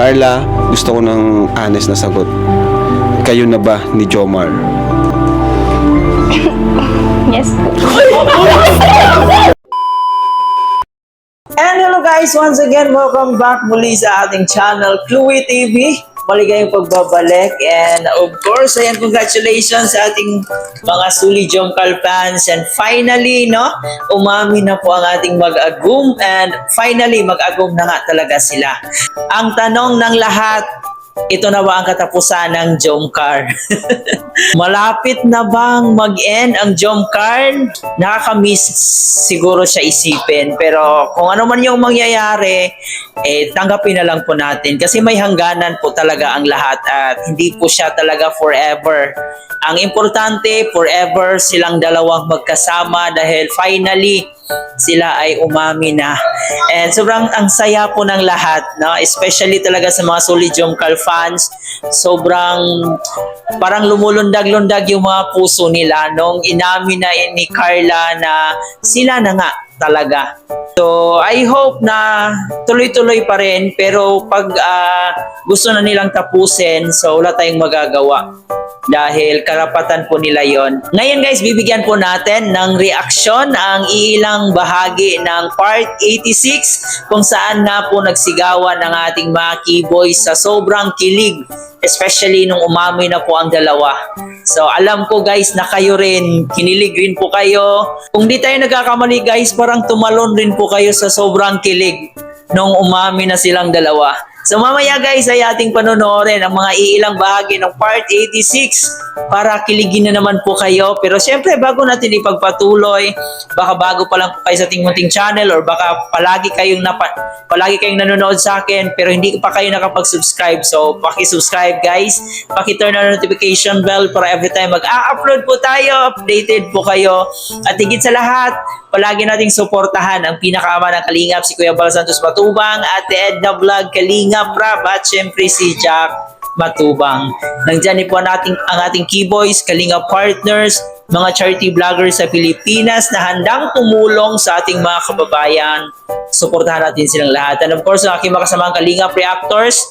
Carla, gusto ko ng honest na sagot. Kayo na ba ni Jomar? Yes po. And hello guys, once again, welcome back muli sa ating channel, Chloe TV. Maligayang pagbabalik, and of course, ayan, congratulations sa ating mga Suli Jomcar fans. And finally, no, umami na po ang ating mag-agum, and finally, mag-agum na nga talaga sila. Ang tanong ng lahat, ito na ba ang katapusan ng Jomcar? Malapit na bang mag-end ang Jomcar? Nakakamiss siguro siya isipin. Pero kung ano man yung mangyayari, tanggapin na lang po natin. Kasi may hangganan po talaga ang lahat at hindi po siya talaga forever. Ang importante, forever silang dalawang magkasama dahil finally, sila ay umami na. And sobrang ang saya po ng lahat, no? Especially talaga sa mga Suli Jomcar fans. Sobrang parang lumulundag-lundag yung mga puso nila nung inamin na ni Carla na sila na nga talaga. So, I hope na tuloy-tuloy pa rin, pero pag gusto na nilang tapusin, so wala tayong magagawa. Dahil karapatan po nila yon. Ngayon guys, bibigyan po natin ng reaksyon ang ilang bahagi ng Part 86 kung saan na po nagsigawan ng ating mga keyboys sa sobrang kilig. Especially nung umami na po ang dalawa. So alam ko guys na kayo rin, kinilig rin po kayo. Kung di tayo nagkakamali guys, parang tumalon rin po kayo sa sobrang kilig nung umami na silang dalawa. So mamaya guys ay ating panonoorin ang mga iilang bahagi ng Part 86 para kiligin na naman po kayo. Pero syempre bago natin ipagpatuloy, baka bago pa lang po kayo sa ating munting channel or baka palagi kayong nanonood sa akin pero hindi pa kayo nakapag-subscribe. So paki-subscribe guys, paki-turn on notification bell para every time mag-upload po tayo, updated po kayo. At higit sa lahat, palagi nating suportahan ang pinakaama ng Kalingap, si Kuya Bal Santos Matubang, Ate Edna Vlog, Kalingap Rap, at syempre si Jack Matubang. Nandiyan po ang ating keyboys, Kalingap partners, mga charity vloggers sa Pilipinas na handang tumulong sa ating mga kababayan. Suportahan natin silang lahat. And of course, ang aking makasamang Kalingap reactors,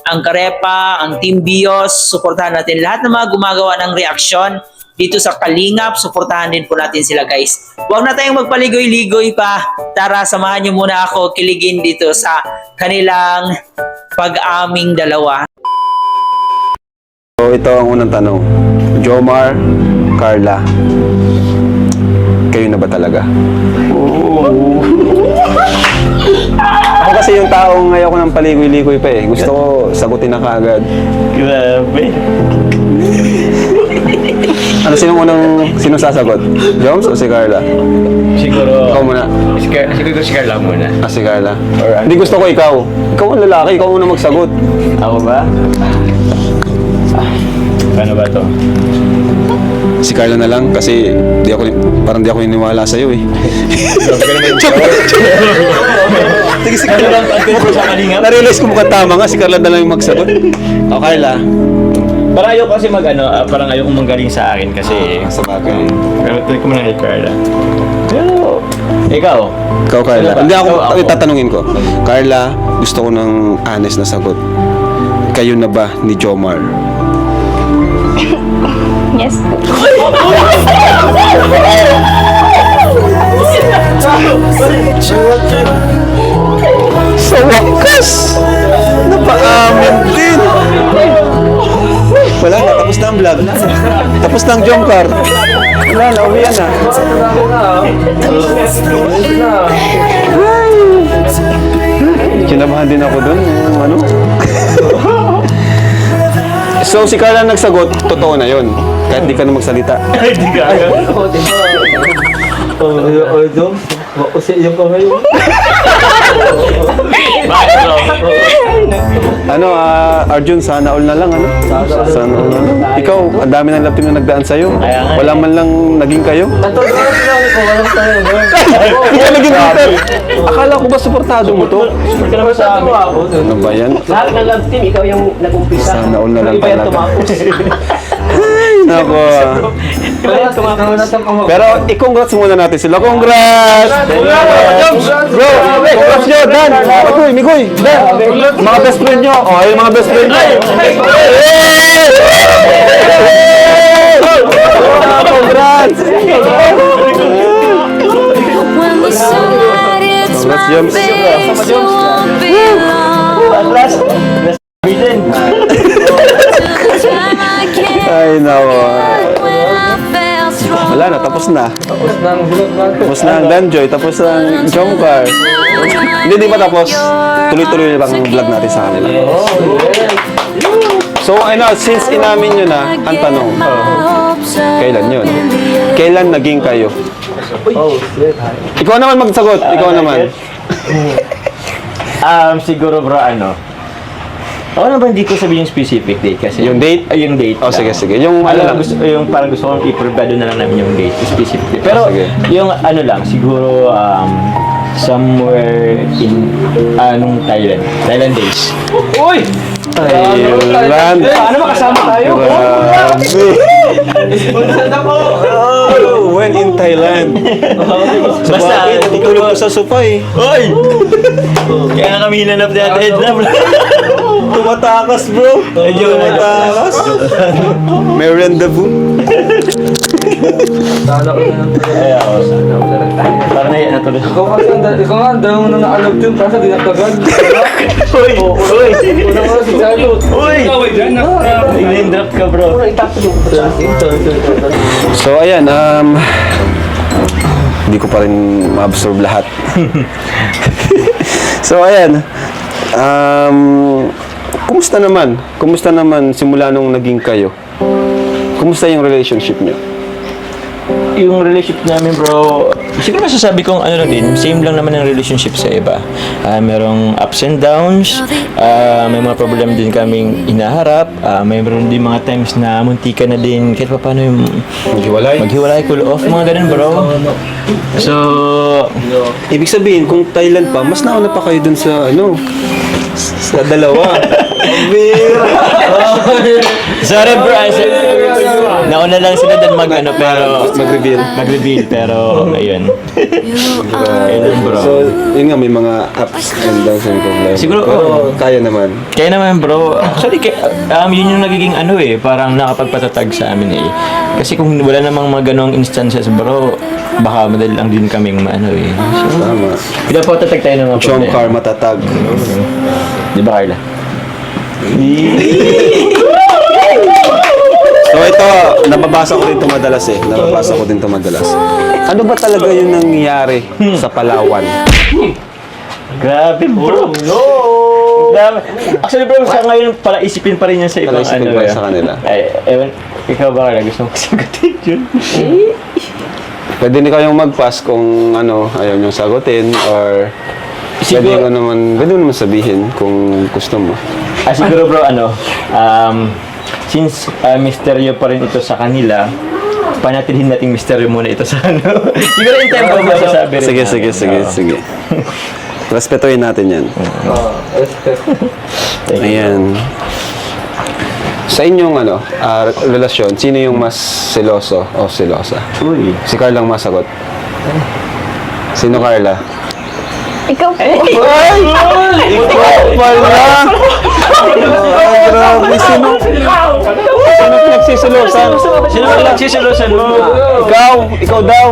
ang Karepa, ang Team Bios, suportahan natin lahat ng mga gumagawa ng reaksyon dito sa Kalingap. Suportahan din po natin sila guys. Huwag na tayong magpaligoy-ligoy pa. Tara, samahan nyo muna ako kiligin dito sa kanilang pag-aming dalawa. So ito ang unang tanong. Jomar, Carla, kayo na ba talaga? Ako kasi yung taong ayaw ko ng paligoy-ligoy pa eh. Gusto ko sagutin na kaagad. Grabe. Ano sino sasagot? Joms o si Carla? Siguro... Ikaw muna. Siguro si Carla muna. Si Carla. Or Hindi, gusto ko ikaw. Ikaw ang lalaki, ikaw muna magsagot. Ako ba? Paano ba to? Si Carla na lang kasi parang di ako niniwala sa'yo eh. Grabe ka naman. Sige, si Carla. Na-realize ko mukhang tama nga, si Carla na lang yung magsagot. O Carla. Parang ayaw kasi parang ayaw kong manggaling sa akin kasi... Sa bagay. Pero tuloy ko muna kay Carla. Pero... Ikaw? Ikaw, Carla. Ano ba? Hindi ako, Ako. tatanungin ko. Carla, gusto ko ng honest na sagot. Kayo na ba ni Jomar? Yes po. Sa wakas! Napaamin din! Wala na, tapos na ang vlog. Tapos na ang Jomcar. Wala na, uwian na. Kinabahan din ako dun. Ano? So, si Carla nagsagot, totoo na yun. Kahit di ka na magsalita. Hindi ka agad. Bakit bro? Ano, Arjun, sana all na lang, ano? Sana all na lang. Ikaw, ang dami ng love team na nagdaan sa'yo. Wala man lang naging kayo. Ikaw naging Peter. Akala ko ba suportado mo to? Suporta naman sa amin. Ano ba yan? Lahat ng love team, ikaw yung nag-umpisa. Sana all na lang Iba yung talaga. tumapos. Ay, Ako. Pero i-congrats muna natin sila. Congrats! Bro, congrats nyo, Dan! Migoy, Dan! Mga best friend nyo. Oh, ayun mga best friend nyo. Congrats! When the sunlight hits Congrats, my James. face, you won't be long. Time I can't Ay, nako. when I felt strong. Wala na, tapos na. Tapos na ang Danjoy, tapos na ang Jomcar. Hindi, di pa tapos. Tuloy-tuloy lang ang vlog natin sa kanila. So, ano, since inamin nyo na, ang tanong, kailan yun? Kailan naging kayo? Ikaw naman magsagot, ikaw naman. Siguro bro, ako naman hindi ko sabihin yung specific date kasi Yung date? Yung date Oh, lang. sige, sige. Yung ano lang. yung parang gusto kong i-provide na lang namin yung date, yung specific date. Pero Sige. yung ano lang, siguro somewhere in Thailand days. Uy! Thailand. Paano makasama tayo? Grabe. Oh, when in Thailand. Basta, Tutulog ko sa sopa eh. Uy! Kaya nga kami hinanap ni Ate Edna. Tumatakas bro. Medyo Tumatakas. May rendezvous. Ay, ako. Parang natulog. Ikaw kasi, ikaw nga, ang dami mo na naalag dyan, kaso di nagtagal. Uy! Uy! Una ko na si Charlotte. Uy! Nag-name drop ka bro. So ayan, hindi ko pa rin ma-absorb lahat. So ayan, kumusta naman? Kumusta naman simula nung naging kayo? Kumusta yung relationship niyo? Yung relationship namin bro, siguro masasabi kong ano lang din, same lang naman ang relationship sa iba. Merong ups and downs, may mga problem din kaming inaharap, mayroon din mga times na muntika na din kahit pa paano yung maghiwalay, cool off, mga ganun bro. So, Ibig sabihin, kung Thailand pa, mas nauna pa kayo dun sa sa dalawa. sorry bro, nauna lang sila dun pero Mag-reveal. pero ayun. Ayun bro. So, yun nga, may mga ups and downs and problems. Siguro, Pero kaya naman. Kaya naman bro, actually yun yung nagiging parang nakapagpatatag sa amin eh. Kasi kung wala namang mga ganong instances bro, baka madali lang din kaming So, Tama. pinapatatag tayo ng mga Jomcar matatag. Di ba Carla? So ito, nababasa ko din ito madalas. Ano ba talaga yung nangyayari sa Palawan? Grabe bro. No! Grabe. Actually bro, sa ngayon pala isipin pa rin yan sa ibang Pala-isipin pa rin sa kanila. Ay, ewan, ikaw ba Carla? Gusto mo sagutin yun? Pwede din kayong mag-pass kung ayaw niyong sagutin or pwede mo naman sabihin kung gusto mo. Siguro bro, since misteryo pa rin ito sa kanila, panatilhin nating misteryo muna ito sa Siguro in time ko masasabi rin. Sige. Respetuhin natin yan. Ayan. Sa inyong relasyon, sino yung mas seloso o selosa? Uy. Si Carla ang masagot. Sino Carla? Ikaw po. Ikaw pala! Ay, grabe. Sino pinagsisilosan? Sino ba nagsisilosan mo? Ikaw daw.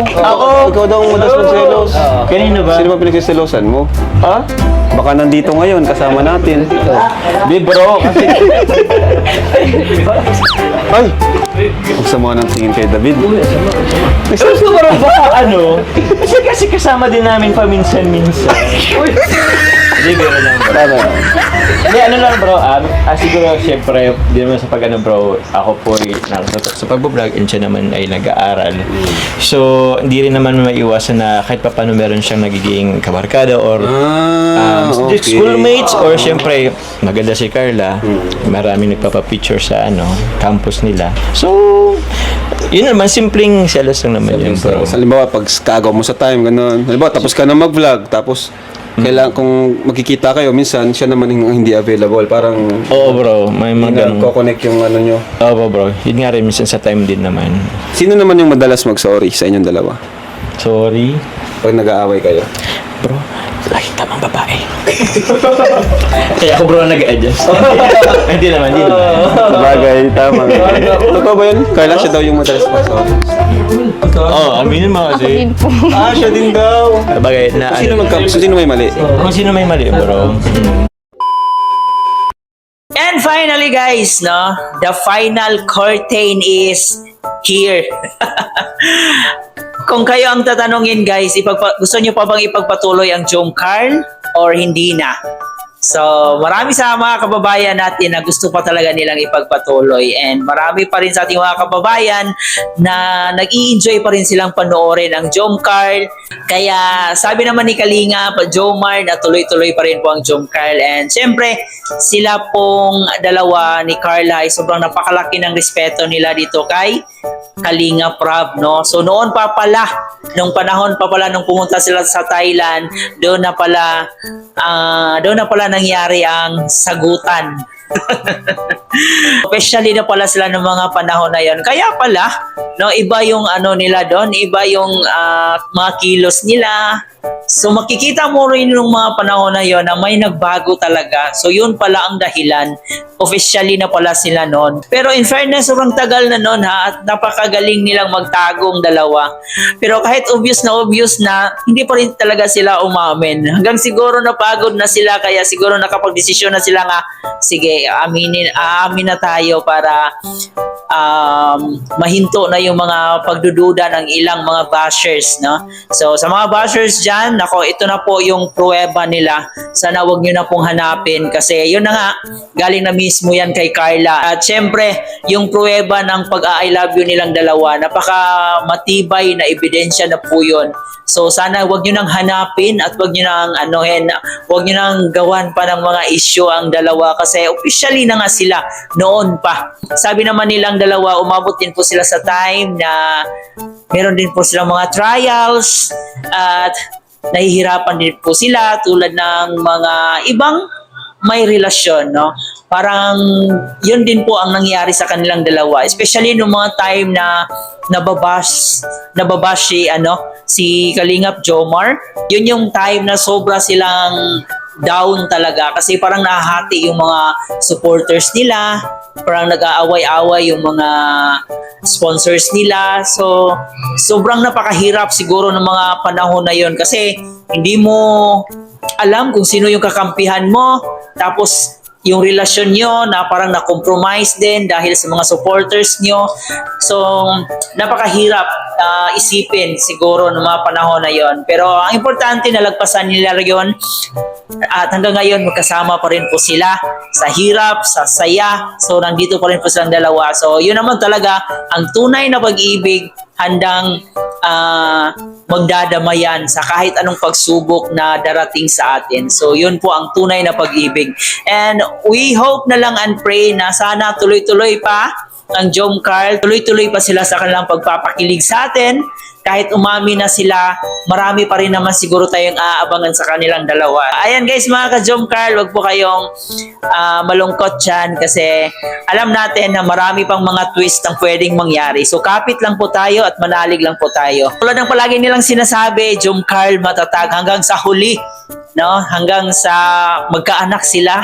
Ikaw daw ang madalas magsilos. Kanino ba? Sino ba pinagsisilosan mo? Ha? Baka nandito ngayon, kasama natin. Di bro, kasi Ay! Huwag sa mga nang tingin kay David. siguro baka kasi kasama din namin paminsan-minsan. Hindi, biro lang bro. Tama. Hindi, lang bro, siguro syempre, di naman sa bro, ako po sa pag-vlog and siya naman ay nag-aaral. So, hindi rin naman maiwasan na kahit pa paano meron siyang nagiging kabarkada or Okay. schoolmates or syempre, maganda si Carla, maraming nagpapapicture sa campus nila. So, yun naman, simpleng selos lang naman yun bro. Halimbawa, pag kagaw mo sa time, gano'n. Halimbawa, tapos ka na mag-vlog, tapos Kailangan kung magkikita kayo, minsan siya naman yung hindi available. Parang Oo bro, may hindi mga na ganun. connect yung ano nyo. Oo bro, yun nga rin, minsan sa time din naman. Sino naman yung madalas mag-sorry sa inyong dalawa? Sorry. Pag nag-aaway kayo? Bro, lagi tamang babae. Kaya ako bro nag-adjust. Hindi naman, hindi naman. Sabagay, tama. Totoo ba yun? Kailan siya daw yung madalas mag-sorry? Oo, aminin mo Ako kasi. din po. Ah, siya din daw. Bagay na Sino may mali? Kung sino may mali bro. And finally guys, no, the final curtain is here. Kung kayo ang tatanungin guys, gusto nyo pa bang ipagpatuloy ang Jom Carl or hindi na? So, marami sa mga kababayan natin na gusto pa talaga nilang ipagpatuloy, and marami pa rin sa ating mga kababayan na nag-i-enjoy pa rin silang panoorin ang Jom Carl. Kaya sabi naman ni Kalinga, Jomar, na tuloy-tuloy pa rin po ang Jom Carl. And syempre, sila pong dalawa ni Carla ay sobrang napakalaki ng respeto nila dito kay Kalinga Prab, no? So noon pa pala, nung panahon pa pala nung pumunta sila sa Thailand, doon na pala nangyari ang sagutan. Especially na pala sila ng mga panahon na yon. Kaya pala, no, iba yung ano nila doon, iba yung mga kilos nila. So makikita mo rin yung mga panahon na yon na may nagbago talaga. So yun pala ang dahilan. Officially na pala sila noon. Pero in fairness, sobrang tagal na noon ha, at napakagaling nilang magtagong dalawa. Pero kahit obvious na, hindi pa rin talaga sila umamin. Hanggang siguro napagod na sila, kaya siguro nakapag-desisyon na sila nga, sige, aamin na tayo para mahinto na yung mga pagdududa ng ilang mga bashers, no? So sa mga bashers dyan, nako, ito na po yung pruweba nila. Sana wag nyo na pong hanapin kasi yun na nga, galing na mismo yan kay Carla. At syempre, yung pruweba ng pag-I love you nilang dalawa, napaka matibay na ebidensya na po yun. So sana wag nyo nang hanapin at wag nyo nang wag nyo nang gawan pa ng mga issue ang dalawa kasi officially na nga sila noon pa. Sabi naman nilang dalawa, umabot din po sila sa time na meron din po silang mga trials at nahihirapan din po sila tulad ng mga ibang may relasyon, no? Parang yun din po ang nangyari sa kanilang dalawa, especially nung mga time na nababash si Kalingap Jomar. Yun yung time na sobra silang down talaga kasi parang nahahati yung mga supporters nila, parang nag-aaway-away yung mga sponsors nila. So sobrang napakahirap siguro ng mga panahon na yon kasi hindi mo alam kung sino yung kakampihan mo, tapos yung relasyon nyo na parang na-compromise din dahil sa mga supporters nyo. So, napakahirap isipin siguro ng mga panahon na yon. Pero ang importante, nalagpasan nila yon at hanggang ngayon magkasama pa rin po sila sa hirap, sa saya. So, nandito pa rin po silang dalawa. So, yun naman talaga ang tunay na pag-ibig, handang magdadamayan sa kahit anong pagsubok na darating sa atin. So, yun po ang tunay na pag-ibig. And we hope na lang and pray na sana tuloy-tuloy pa ang Jom Carl, tuloy-tuloy pa sila sa kanilang pagpapakilig sa atin. Kahit umami na sila, marami pa rin naman siguro tayong aabangan sa kanilang dalawa. Ayan guys, mga ka-Jom Carl, wag po kayong malungkot dyan kasi alam natin na marami pang mga twist ang pwedeng mangyari. So kapit lang po tayo at manalig lang po tayo. Tulad ng palagi nilang sinasabi, Jom Carl matatag hanggang sa huli, no? Hanggang sa magkaanak sila.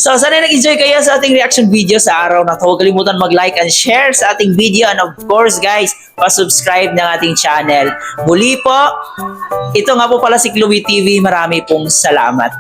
So sana nag-enjoy kayo sa ating reaction video sa araw na to. Huwag kalimutan mag-like and share sa ating video, and of course guys, pa-subscribe ng ating channel. Muli po, ito nga po pala si Chloe TV. Marami pong salamat.